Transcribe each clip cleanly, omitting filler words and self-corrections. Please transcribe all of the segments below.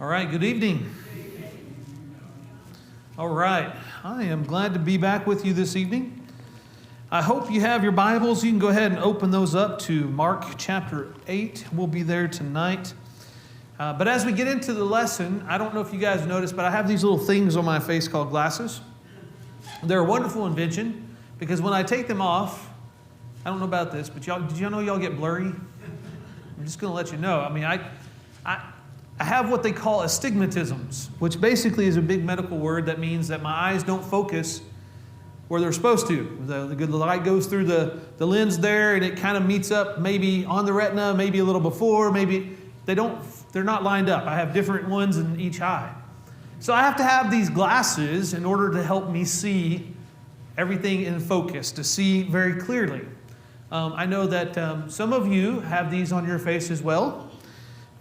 right, good evening. All right, I am glad to be back with you this evening. I hope you have your Bibles. You can go ahead and open those up to Mark chapter 8. We'll be there tonight. But as we get into the lesson, I don't know if you guys noticed, but I have these little things on my face called glasses. They're a wonderful invention because when I take them off, I don't know about this, but did y'all know y'all get blurry? I'm just going to let you know. I mean, I have what they call astigmatisms, which basically is a big medical word that means that my eyes don't focus where they're supposed to. The light goes through the lens there, and it kind of meets up maybe on the retina, maybe a little before, maybe they're not lined up. I have different ones in each eye. So I have to have these glasses in order to help me see everything in focus, to see very clearly. I know that some of you have these on your face as well.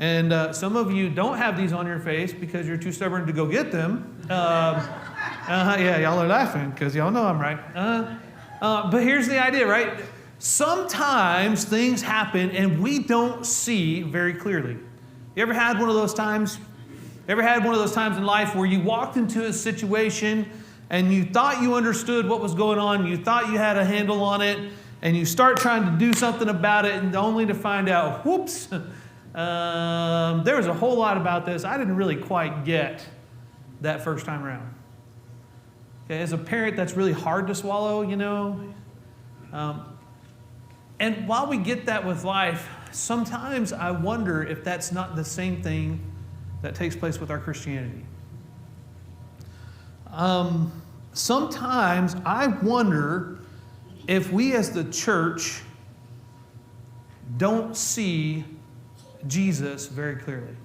And some of you don't have these on your face because you're too stubborn to go get them. Yeah, y'all are laughing because y'all know I'm right. But here's the idea, right? Sometimes things happen and we don't see very clearly. You ever had one of those times? Ever had one of those times in life where you walked into a situation and you thought you understood what was going on, you thought you had a handle on it, and you start trying to do something about it, and only to find out, whoops, there was a whole lot about this I didn't really quite get that first time around. Okay, as a parent, that's really hard to swallow, you know. And while we get that with life, sometimes I wonder if that's not the same thing that takes place with our Christianity. Sometimes I wonder if we as the church don't see Jesus very clearly.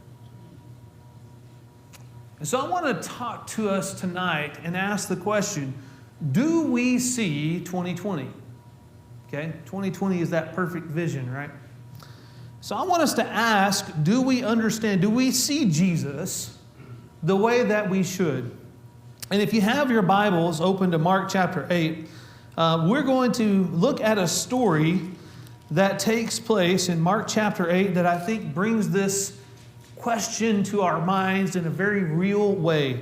And so I want to talk to us tonight and ask the question, do we see 2020? Okay, 2020 is that perfect vision, right? So I want us to ask, do we understand, do we see Jesus the way that we should? And if you have your Bibles open to Mark chapter 8, we're going to look at a story that takes place in Mark chapter 8 that I think brings this question to our minds in a very real way.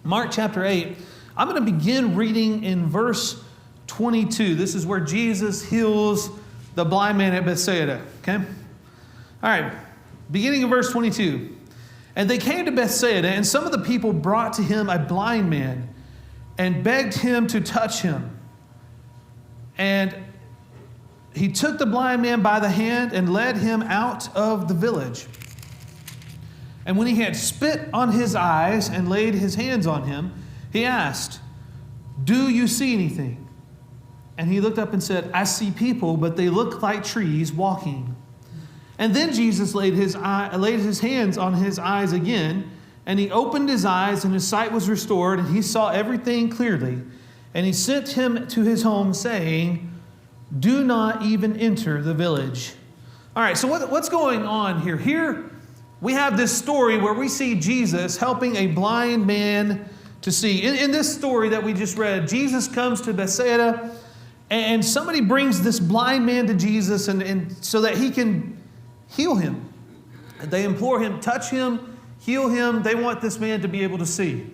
Mark chapter 8, I'm going to begin reading in verse 22. This is where Jesus heals the blind man at Bethsaida. Okay? All right, beginning of verse 22. And they came to Bethsaida, and some of the people brought to him a blind man and begged him to touch him. And he took the blind man by the hand and led him out of the village. And when he had spit on his eyes and laid his hands on him, he asked, "Do you see anything?" And he looked up and said, "I see people, but they look like trees walking." And then Jesus laid his hands on his eyes again, and he opened his eyes, and his sight was restored, and he saw everything clearly. And he sent him to his home, saying, "Do not even enter the village." All right, so what's going on here? Here we have this story where we see Jesus helping a blind man to see. In this story that we just read, Jesus comes to Bethsaida, and somebody brings this blind man to Jesus and so that he can heal him. They implore him, touch him, heal him. They want this man to be able to see.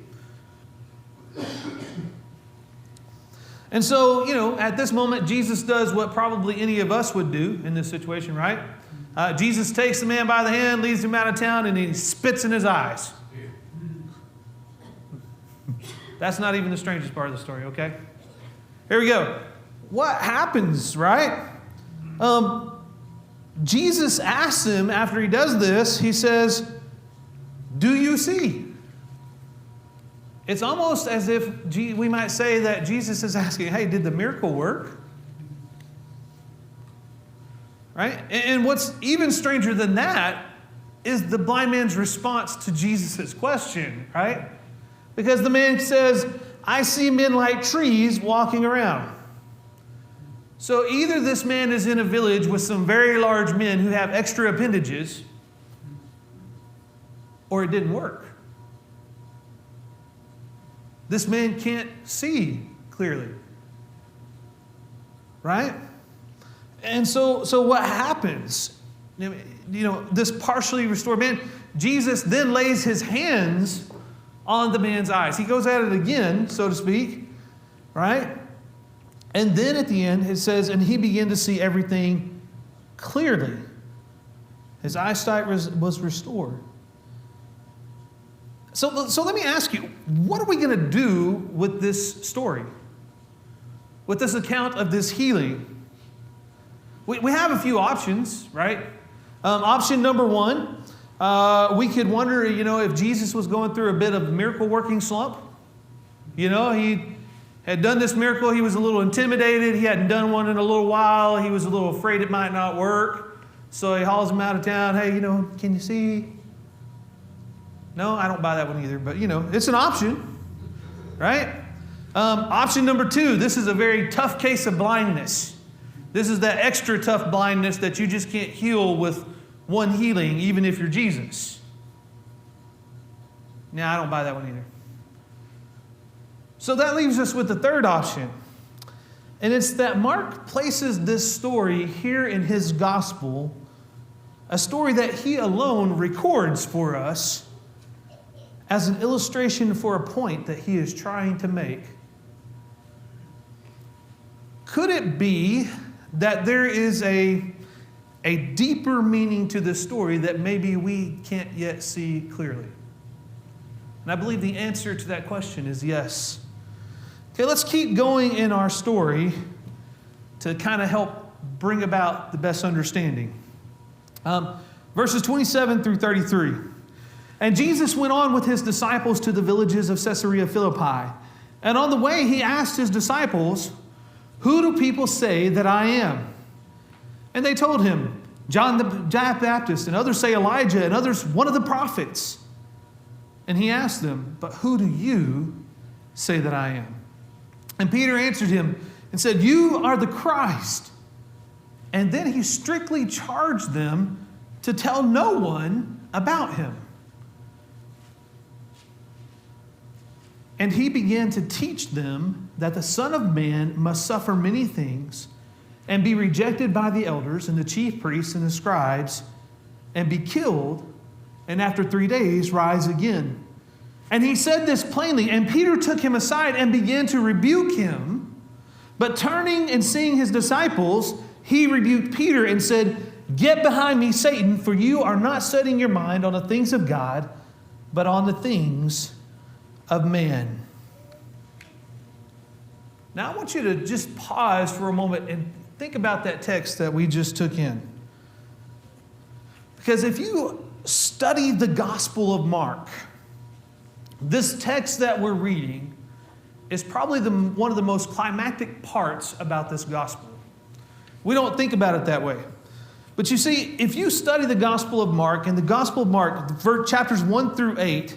And so, you know, at this moment, Jesus does what probably any of us would do in this situation, right? Jesus takes the man by the hand, leads him out of town, and he spits in his eyes. That's not even the strangest part of the story, okay? Here we go. What happens, right? Jesus asks him after he does this, he says, "Do you see?" It's almost as if we might say that Jesus is asking, hey, did the miracle work? Right? And what's even stranger than that is the blind man's response to Jesus' question, right? Because the man says, "I see men like trees walking around." So either this man is in a village with some very large men who have extra appendages, or it didn't work. This man can't see clearly. Right? And so what happens? You know, this partially restored man, Jesus then lays his hands on the man's eyes. He goes at it again, so to speak, right? And then at the end, it says, and he began to see everything clearly. His eyesight was restored. So let me ask you, what are we going to do with this story? With this account of this healing? We have a few options, right? Option number one, we could wonder, if Jesus was going through a bit of miracle-working slump. He had done this miracle. He was a little intimidated. He hadn't done one in a little while. He was a little afraid it might not work. So he hauls him out of town. Hey, can you see? No, I don't buy that one either. But, it's an option, right? Option number two, this is a very tough case of blindness. This is that extra tough blindness that you just can't heal with one healing, even if you're Jesus. No, I don't buy that one either. So that leaves us with the third option. And it's that Mark places this story here in his gospel, a story that he alone records for us as an illustration for a point that he is trying to make. Could it be that there is a deeper meaning to this story that maybe we can't yet see clearly? And I believe the answer to that question is yes. Okay, let's keep going in our story to kind of help bring about the best understanding. Verses 27 through 33. And Jesus went on with his disciples to the villages of Caesarea Philippi. And on the way, he asked his disciples, "Who do people say that I am?" And they told him, "John the Baptist, and others say Elijah, and others one of the prophets." And he asked them, "But who do you say that I am?" And Peter answered him and said, "You are the Christ." And then he strictly charged them to tell no one about him. And he began to teach them that the Son of Man must suffer many things and be rejected by the elders and the chief priests and the scribes and be killed, and after 3 days rise again. And he said this plainly, and Peter took him aside and began to rebuke him. But turning and seeing his disciples, he rebuked Peter and said, "Get behind me, Satan, for you are not setting your mind on the things of God, but on the things of man." Now I want you to just pause for a moment and think about that text that we just took in. Because if you study the Gospel of Mark, this text that we're reading is probably one of the most climactic parts about this gospel. We don't think about it that way. But you see, if you study the Gospel of Mark, and the Gospel of Mark, chapters 1 through 8,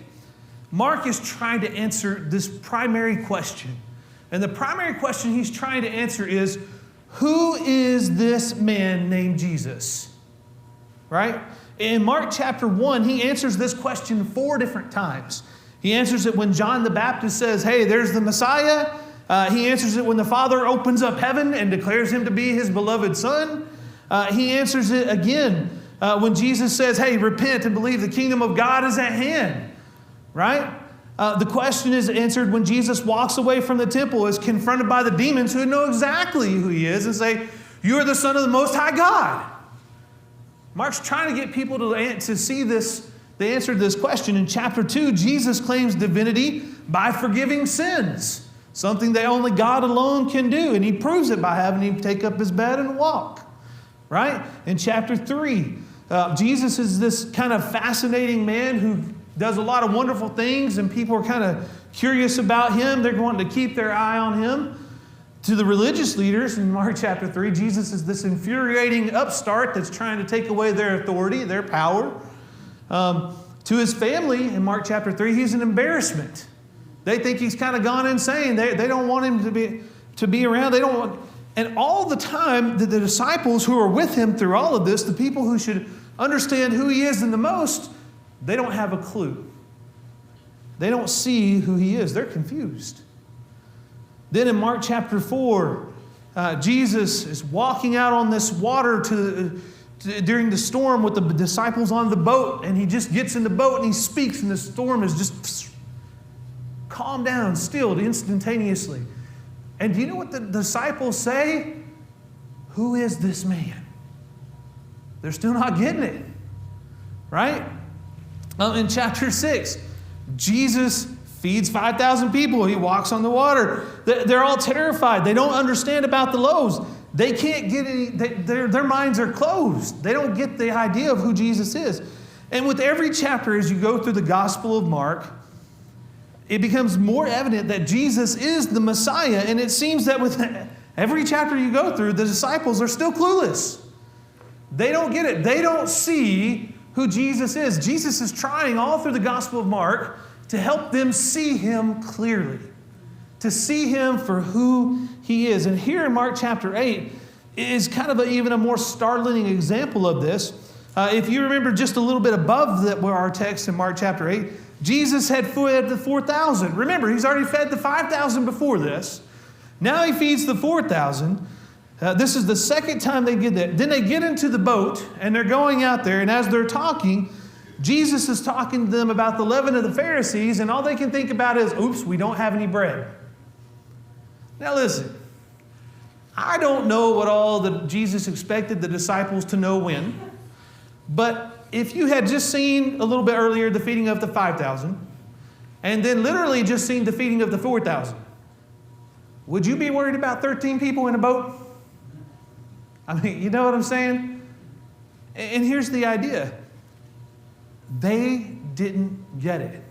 Mark is trying to answer this primary question. And the primary question he's trying to answer is, who is this man named Jesus? Right? In Mark chapter 1, he answers this question 4 different times. He answers it when John the Baptist says, "Hey, there's the Messiah." He answers it when the Father opens up heaven and declares him to be his beloved Son. He answers it again when Jesus says, "Hey, repent and believe the kingdom of God is at hand." Right? The question is answered when Jesus walks away from the temple, is confronted by the demons who know exactly who he is and say, "You are the Son of the Most High God." Mark's trying to get people to see this, the answer to this question. In chapter 2, Jesus claims divinity by forgiving sins, something that only God alone can do. And he proves it by having him take up his bed and walk. Right? In chapter 3, Jesus is this kind of fascinating man who does a lot of wonderful things, and people are kind of curious about him. They're wanting to keep their eye on him. To the religious leaders in Mark chapter 3, Jesus is this infuriating upstart that's trying to take away their authority, their power. To his family in Mark chapter 3, he's an embarrassment. They think he's kind of gone insane. They don't want him to be around. They don't want, and all the time, the disciples who are with him through all of this, the people who should understand who he is in the most, they don't have a clue. They don't see who he is. They're confused. Then in Mark chapter 4, Jesus is walking out on this water during the storm with the disciples on the boat, and he just gets in the boat and he speaks, and the storm is just calmed down, stilled instantaneously. And do you know what the disciples say? Who is this man? They're still not getting it, right? In chapter 6, Jesus feeds 5,000 people. He walks on the water. They're all terrified. They don't understand about the loaves. They can't get any, their minds are closed. They don't get the idea of who Jesus is. And with every chapter, as you go through the Gospel of Mark, it becomes more evident that Jesus is the Messiah. And it seems that with every chapter you go through, the disciples are still clueless. They don't get it. They don't see who Jesus is. Jesus is trying all through the Gospel of Mark to help them see him clearly, to see him for who he is. And here in Mark chapter 8 is kind of even a more startling example of this. If you remember just a little bit above where our text in Mark chapter 8, Jesus had fed the 4,000. Remember, he's already fed the 5,000 before this. Now he feeds the 4,000. This is the second time they did that. Then they get into the boat, and they're going out there, and as they're talking, Jesus is talking to them about the leaven of the Pharisees, and all they can think about is, oops, we don't have any bread. Now listen, I don't know what all that Jesus expected the disciples to know when, but if you had just seen a little bit earlier the feeding of the 5,000, and then literally just seen the feeding of the 4,000, would you be worried about 13 people in a boat? I mean, you know what I'm saying? And here's the idea. They didn't get it.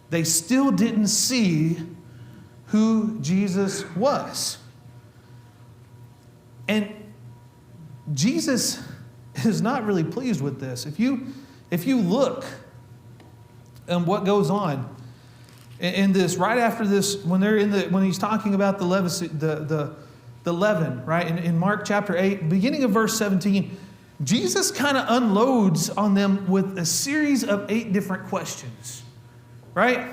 They still didn't see who Jesus was. And Jesus is not really pleased with this. If you look at what goes on in this, right after this, when he's talking about the leaven, right? In Mark chapter 8, beginning of verse 17, Jesus kind of unloads on them with a series of 8 different questions, right?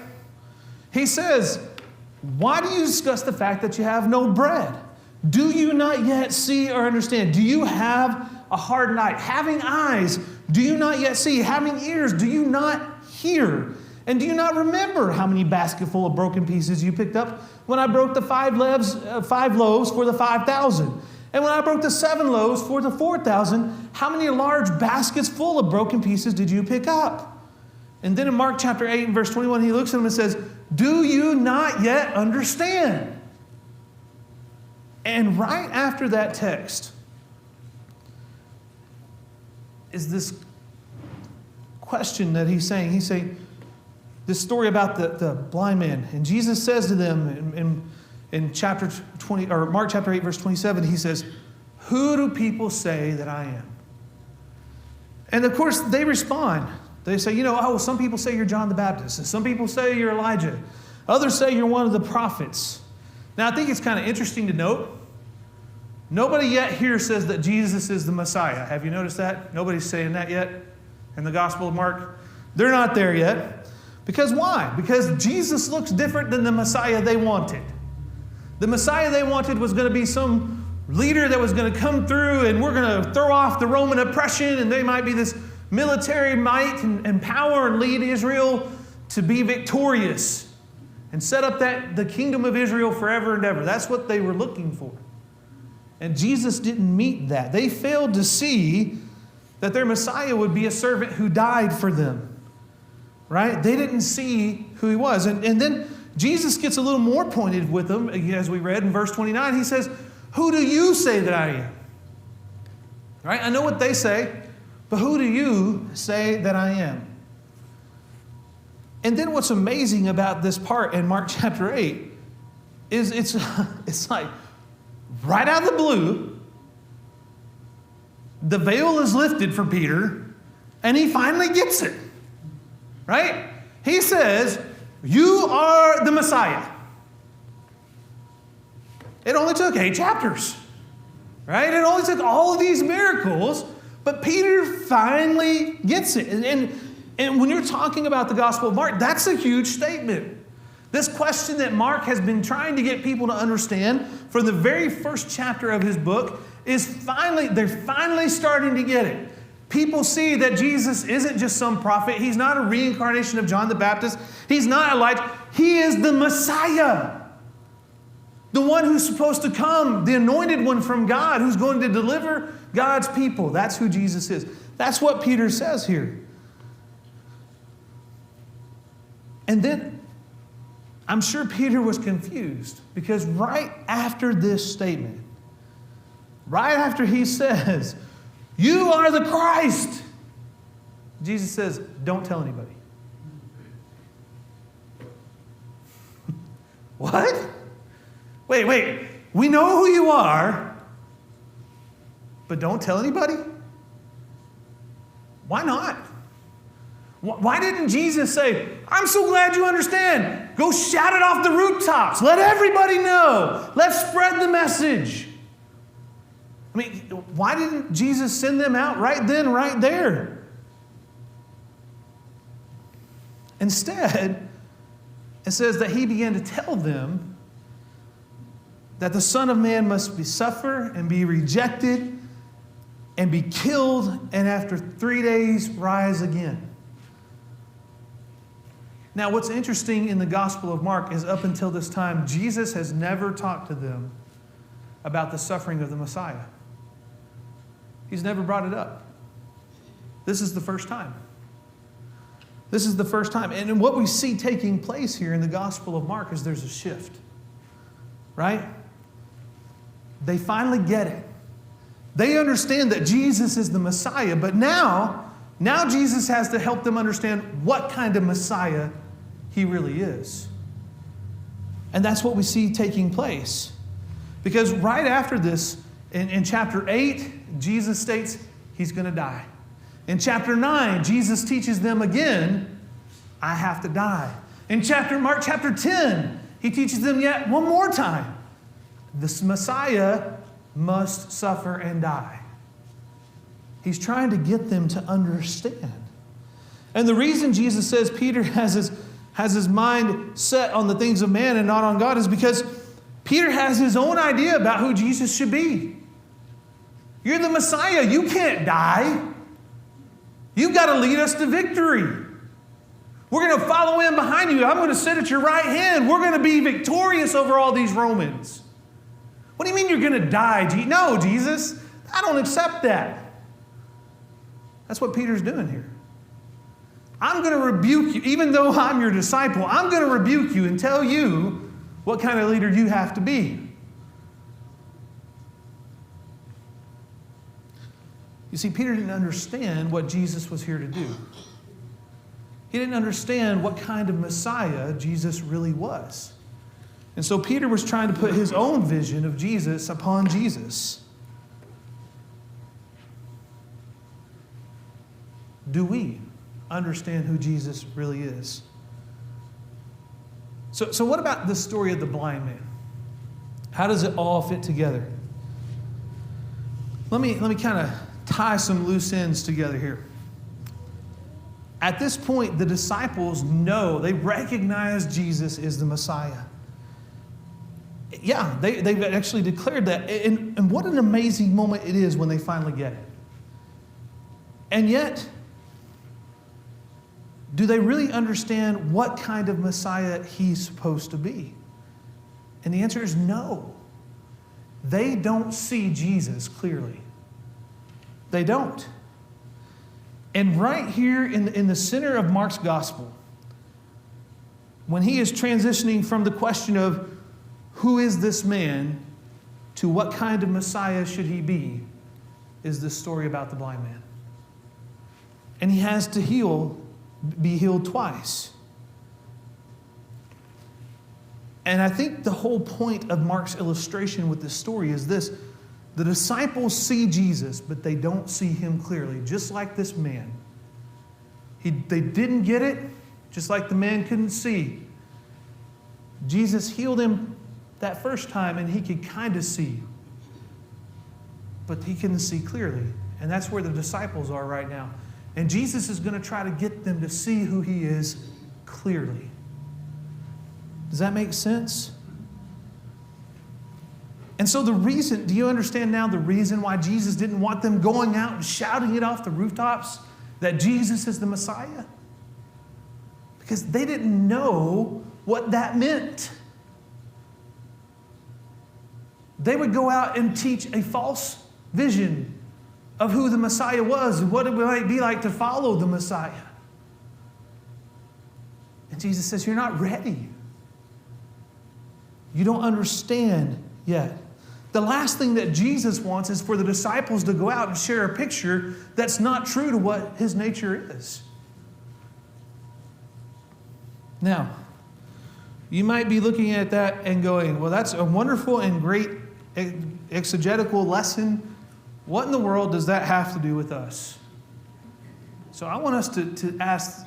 He says, why do you discuss the fact that you have no bread? Do you not yet see or understand? Do you have a hard night? Having eyes, do you not yet see? Having ears, do you not hear? And do you not remember how many basketful of broken pieces you picked up when I broke the 5 loaves for the 5,000? And when I broke the 7 loaves for the 4,000, how many large baskets full of broken pieces did you pick up? And then in Mark chapter 8 and verse 21, he looks at them and says, do you not yet understand? And right after that text is this question that he's saying. He's saying this story about the blind man. And Jesus says to them in chapter 20, or Mark chapter 8, verse 27, he says, who do people say that I am? And of course, they respond. They say, some people say you're John the Baptist, and some people say you're Elijah. Others say you're one of the prophets. Now, I think it's kind of interesting to note, nobody yet here says that Jesus is the Messiah. Have you noticed that? Nobody's saying that yet in the Gospel of Mark. They're not there yet. Because why? Because Jesus looks different than the Messiah they wanted. The Messiah they wanted was going to be some leader that was going to come through, and we're going to throw off the Roman oppression, and they might be this military might and power and lead Israel to be victorious and set up the kingdom of Israel forever and ever. That's what they were looking for. And Jesus didn't meet that. They failed to see that their Messiah would be a servant who died for them. Right? They didn't see who he was. And then Jesus gets a little more pointed with them, as we read in verse 29. He says, who do you say that I am? Right? I know what they say, but who do you say that I am? And then what's amazing about this part in Mark chapter 8 is it's like right out of the blue, the veil is lifted for Peter, and he finally gets it. Right? He says, you are the Messiah. It only took 8 chapters. Right? It only took all of these miracles, but Peter finally gets it. And when you're talking about the Gospel of Mark, that's a huge statement. This question that Mark has been trying to get people to understand from the very first chapter of his book they're finally starting to get it. People see that Jesus isn't just some prophet. He's not a reincarnation of John the Baptist. He's not Elijah. He is the Messiah. The one who's supposed to come, the anointed one from God, who's going to deliver God's people. That's who Jesus is. That's what Peter says here. And then, I'm sure Peter was confused, because right after this statement, right after he says, "You are the Christ," Jesus says, "Don't tell anybody." What? Wait. We know who you are, but don't tell anybody? Why not? Why didn't Jesus say, "I'm so glad you understand. Go shout it off the rooftops. Let everybody know. Let's spread the message"? I mean, why didn't Jesus send them out right then, right there? Instead, it says that he began to tell them that the Son of Man must suffer and be rejected and be killed, and after 3 days rise again. Now, what's interesting in the Gospel of Mark is up until this time, Jesus has never talked to them about the suffering of the Messiah. He's never brought it up. This is the first time. This is the first time. And what we see taking place here in the Gospel of Mark is there's a shift. Right? They finally get it. They understand that Jesus is the Messiah, but now Jesus has to help them understand what kind of Messiah he really is. And that's what we see taking place. Because right after this, in chapter 8, Jesus states he's going to die. In chapter 9, Jesus teaches them again, I have to die. In Mark chapter 10, he teaches them yet one more time, this Messiah must suffer and die. He's trying to get them to understand. And the reason Jesus says Peter has his mind set on the things of man and not on God is because Peter has his own idea about who Jesus should be. You're the Messiah. You can't die. You've got to lead us to victory. We're going to follow in behind you. I'm going to sit at your right hand. We're going to be victorious over all these Romans. What do you mean you're going to die? No, Jesus, I don't accept that. That's what Peter's doing here. I'm going to rebuke you. Even though I'm your disciple, I'm going to rebuke you and tell you what kind of leader you have to be. You see, Peter didn't understand what Jesus was here to do. He didn't understand what kind of Messiah Jesus really was. And so Peter was trying to put his own vision of Jesus upon Jesus. Do we understand who Jesus really is? So what about the story of the blind man? How does it all fit together? Let me kind of tie some loose ends together here. At this point, the disciples know, they recognize Jesus is the Messiah. Yeah, they've actually declared that. And what an amazing moment it is when they finally get it. And yet, do they really understand what kind of Messiah he's supposed to be? And the answer is no. They don't see Jesus clearly. They don't. And right here in the center of Mark's gospel, when he is transitioning from the question of who is this man to what kind of Messiah should he be, is this story about the blind man. And he has to be healed twice. And I think the whole point of Mark's illustration with this story is this. The disciples see Jesus, but they don't see him clearly, just like this man. They didn't get it, just like the man couldn't see. Jesus healed him that first time, and he could kind of see, but he couldn't see clearly. And that's where the disciples are right now. And Jesus is going to try to get them to see who he is clearly. Does that make sense? And so do you understand now the reason why Jesus didn't want them going out and shouting it off the rooftops that Jesus is the Messiah? Because they didn't know what that meant. They would go out and teach a false vision of who the Messiah was and what it might be like to follow the Messiah. And Jesus says, you're not ready. You don't understand yet. The last thing that Jesus wants is for the disciples to go out and share a picture that's not true to what his nature is. Now, you might be looking at that and going, well, that's a wonderful and great exegetical lesson. What in the world does that have to do with us? So I want us to ask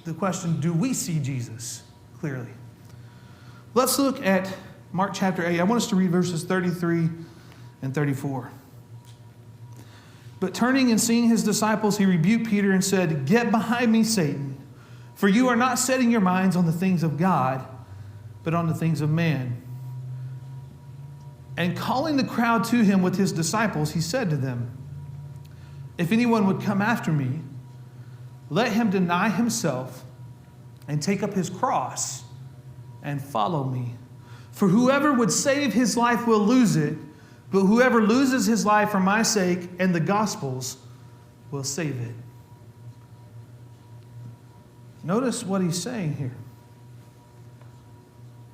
the question, do we see Jesus clearly? Let's look at Mark chapter 8. I want us to read verses 33 and 34. But turning and seeing his disciples, he rebuked Peter and said, "Get behind me, Satan, for you are not setting your minds on the things of God, but on the things of man." And calling the crowd to him with his disciples, he said to them, "If anyone would come after me, let him deny himself and take up his cross and follow me. For whoever would save his life will lose it, but whoever loses his life for my sake and the gospel's will save it." Notice what he's saying here.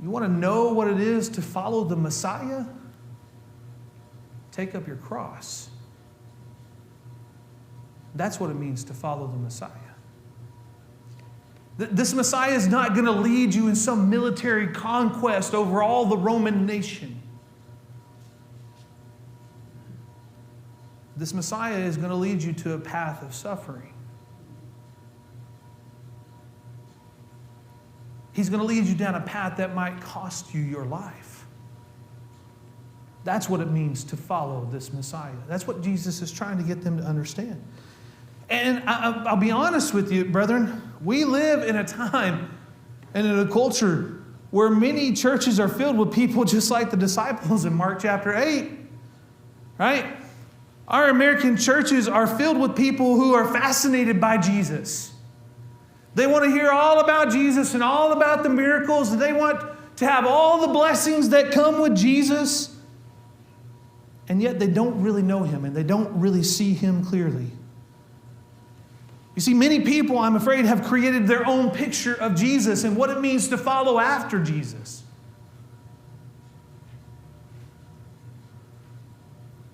You want to know what it is to follow the Messiah? Take up your cross. That's what it means to follow the Messiah. This Messiah is not going to lead you in some military conquest over all the Roman nation. This Messiah is going to lead you to a path of suffering. He's going to lead you down a path that might cost you your life. That's what it means to follow this Messiah. That's what Jesus is trying to get them to understand. And I'll be honest with you, brethren, we live in a time and in a culture where many churches are filled with people just like the disciples in Mark chapter 8. Right? Our American churches are filled with people who are fascinated by Jesus. They want to hear all about Jesus and all about the miracles. They want to have all the blessings that come with Jesus. And yet they don't really know him and they don't really see him clearly. You see, many people, I'm afraid, have created their own picture of Jesus and what it means to follow after Jesus.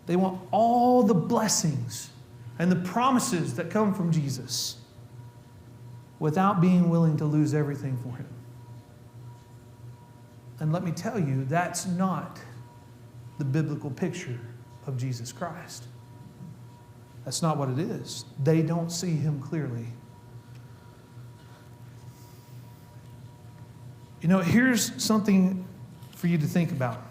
They want all the blessings and the promises that come from Jesus without being willing to lose everything for him. And let me tell you, that's not the biblical picture of Jesus Christ. That's not what it is. They don't see him clearly. You know, here's something for you to think about.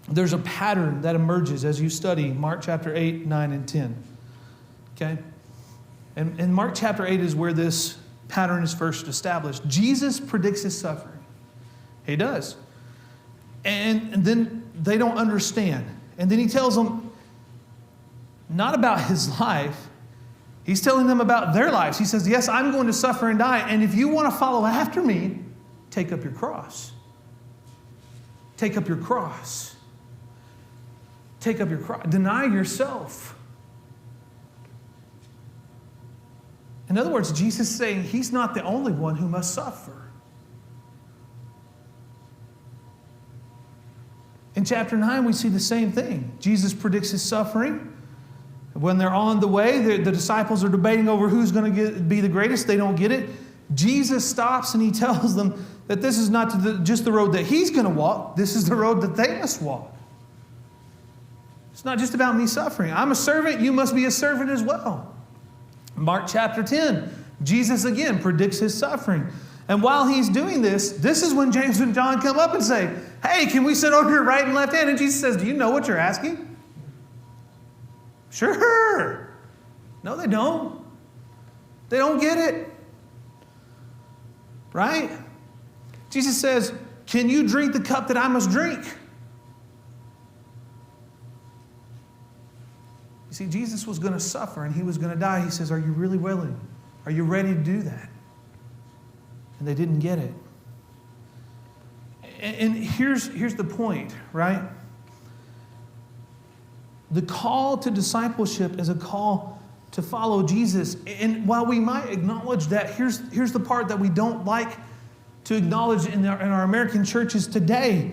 There's a pattern that emerges as you study Mark chapter 8, 9, and 10. Okay? And Mark chapter 8 is where this pattern is first established. Jesus predicts his suffering. He does. And then they don't understand. And then he tells them not about his life. He's telling them about their lives. He says, yes, I'm going to suffer and die. And if you want to follow after me, take up your cross. Take up your cross. Take up your cross. Deny yourself. In other words, Jesus is saying he's not the only one who must suffer. In chapter 9, we see the same thing. Jesus predicts his suffering. When they're on the way, the disciples are debating over who's going to be the greatest. They don't get it. Jesus stops and he tells them that this is not just the road that he's going to walk. This is the road that they must walk. It's not just about me suffering. I'm a servant. You must be a servant as well. Mark chapter 10, Jesus again predicts his suffering. And while he's doing this, this is when James and John come up and say, hey, can we sit on your right and left hand? And Jesus says, do you know what you're asking? Sure. No, they don't. They don't get it. Right? Jesus says, can you drink the cup that I must drink? See, Jesus was going to suffer and he was going to die. He says, are you really willing? Are you ready to do that? And they didn't get it. And here's the point, right? The call to discipleship is a call to follow Jesus. And while we might acknowledge that, here's the part that we don't like to acknowledge in our American churches today.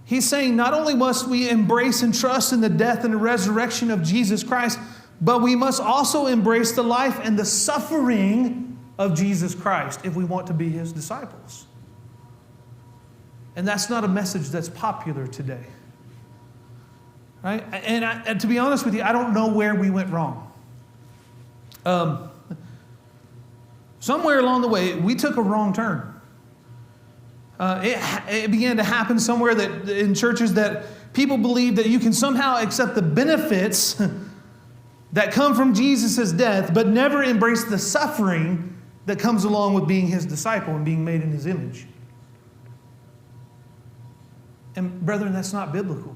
He's saying not only must we embrace and trust in the death and the resurrection of Jesus Christ, but we must also embrace the life and the suffering of Jesus Christ if we want to be his disciples. And that's not a message that's popular today. Right? And to be honest with you, I don't know where we went wrong. Somewhere along the way, we took a wrong turn. It began to happen somewhere that in churches that people believe that you can somehow accept the benefits that come from Jesus' death, but never embrace the suffering that comes along with being his disciple and being made in his image. And brethren, that's not biblical.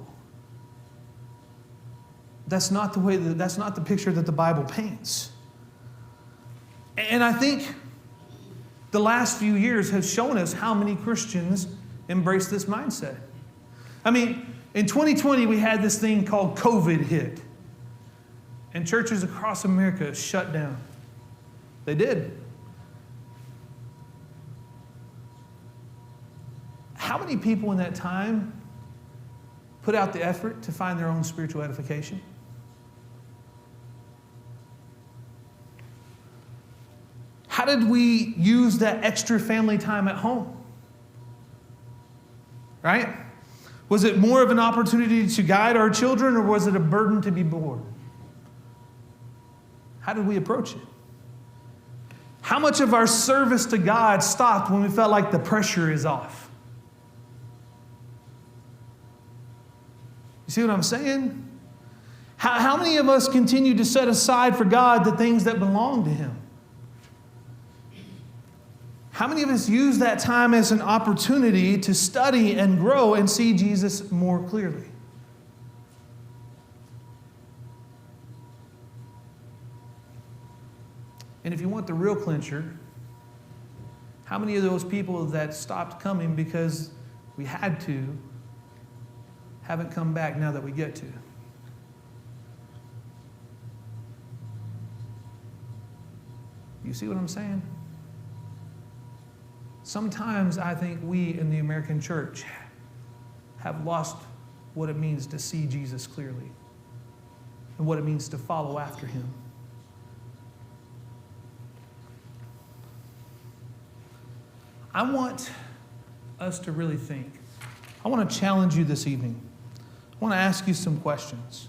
That's not the picture that the Bible paints. And I think the last few years have shown us how many Christians embrace this mindset. I mean, in 2020, we had this thing called COVID hit. And churches across America shut down. They did. How many people in that time put out the effort to find their own spiritual edification? How did we use that extra family time at home? Right? Was it more of an opportunity to guide our children, or was it a burden to be borne? How did we approach it? How much of our service to God stopped when we felt like the pressure is off? You see what I'm saying? How many of us continue to set aside for God the things that belong to him? How many of us use that time as an opportunity to study and grow and see Jesus more clearly? And if you want the real clincher, how many of those people that stopped coming because we had to haven't come back now that we get to? You see what I'm saying? Sometimes I think we in the American church have lost what it means to see Jesus clearly and what it means to follow after him. I want us to really think. I want to challenge you this evening. I want to ask you some questions.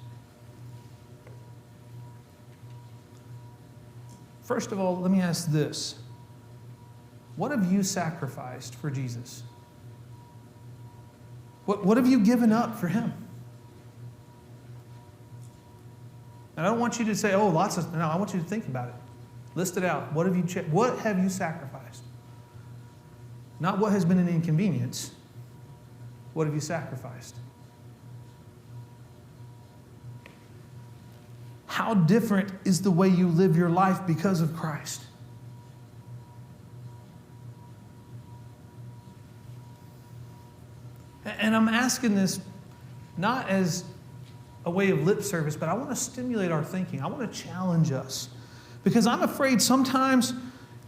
First of all, let me ask this. What have you sacrificed for Jesus? What have you given up for him? And I don't want you to say, no, I want you to think about it. List it out. What have you sacrificed? Not what has been an inconvenience. What have you sacrificed? How different is the way you live your life because of Christ? And I'm asking this not as a way of lip service, but I want to stimulate our thinking. I want to challenge us. Because I'm afraid sometimes,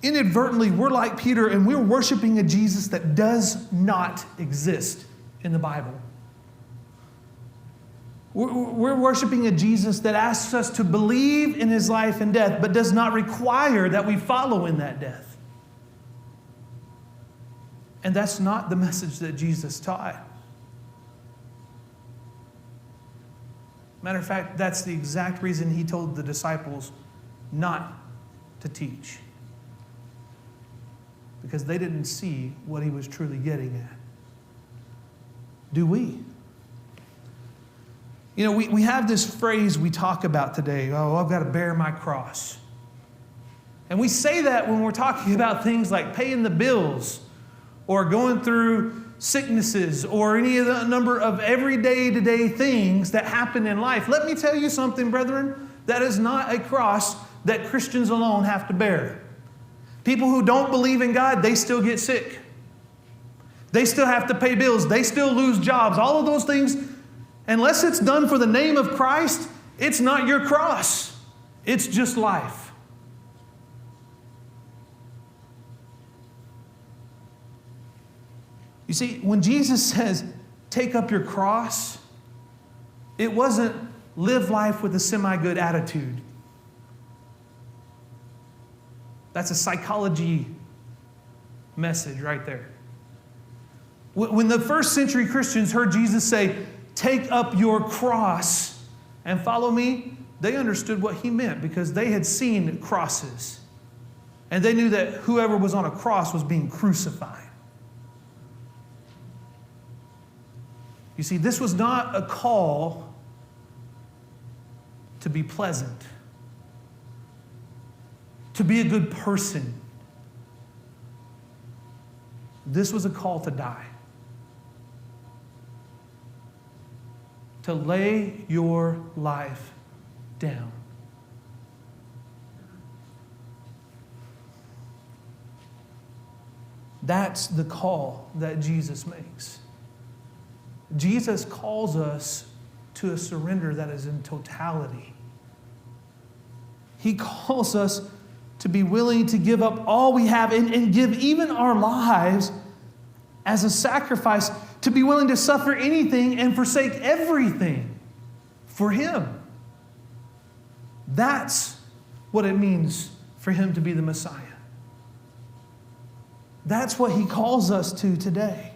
inadvertently, we're like Peter and we're worshiping a Jesus that does not exist in the Bible. We're worshiping a Jesus that asks us to believe in his life and death, but does not require that we follow in that death. And that's not the message that Jesus taught. Matter of fact, that's the exact reason he told the disciples not to teach. Because they didn't see what he was truly getting at. Do we? You know, we have this phrase we talk about today, I've got to bear my cross. And we say that when we're talking about things like paying the bills or going through sicknesses or any of the number of everyday to-day things that happen in life. Let me tell you something, brethren. That is not a cross that Christians alone have to bear. People who don't believe in God, they still get sick. They still have to pay bills. They still lose jobs. All of those things, unless it's done for the name of Christ, it's not your cross. It's just life. You see, when Jesus says, take up your cross, it wasn't live life with a semi-good attitude. That's a psychology message right there. When the first century Christians heard Jesus say, take up your cross and follow me, they understood what he meant because they had seen crosses. And they knew that whoever was on a cross was being crucified. You see, this was not a call to be pleasant, to be a good person. This was a call to die. To lay your life down. That's the call that Jesus makes. Jesus calls us to a surrender that is in totality. He calls us to be willing to give up all we have and give even our lives as a sacrifice, to be willing to suffer anything and forsake everything for Him. That's what it means for Him to be the Messiah. That's what He calls us to today.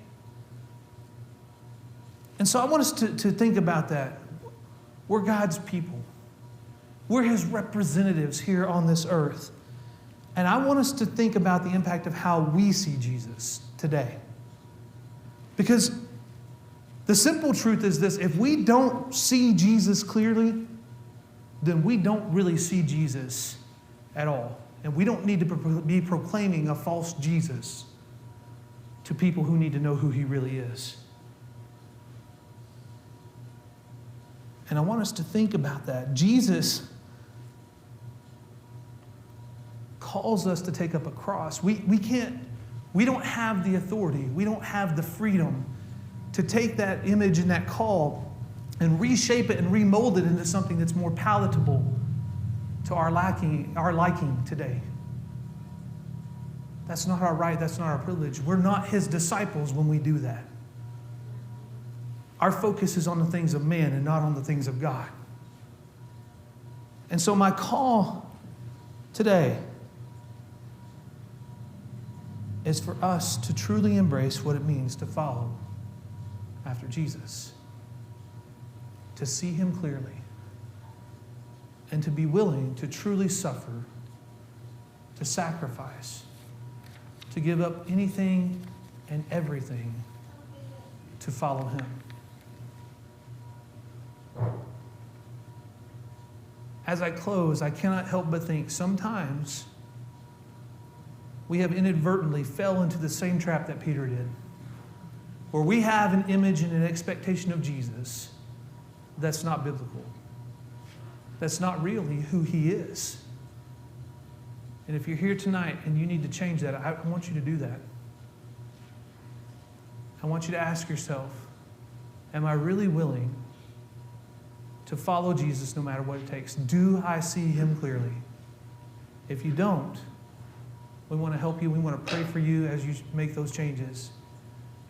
And so I want us to think about that. We're God's people. We're His representatives here on this earth. And I want us to think about the impact of how we see Jesus today. Because the simple truth is this: if we don't see Jesus clearly, then we don't really see Jesus at all. And we don't need to be proclaiming a false Jesus to people who need to know who He really is. And I want us to think about that. Jesus calls us to take up a cross. We don't have the authority. We don't have the freedom to take that image and that call and reshape it and remold it into something that's more palatable to our liking today. That's not our right. That's not our privilege. We're not His disciples when we do that. Our focus is on the things of man and not on the things of God. And so my call today is for us to truly embrace what it means to follow after Jesus, to see Him clearly, and to be willing to truly suffer, to sacrifice, to give up anything and everything to follow Him. As I close, I cannot help but think sometimes we have inadvertently fell into the same trap that Peter did, where we have an image and an expectation of Jesus that's not biblical. That's not really who He is. And if you're here tonight and you need to change that, I want you to do that. I want you to ask yourself, am I really willing to follow Jesus no matter what it takes? Do I see Him clearly? If you don't, we want to help you. We want to pray for you as you make those changes.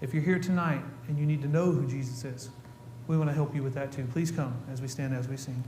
If you're here tonight and you need to know who Jesus is, we want to help you with that too. Please come as we stand, as we sing.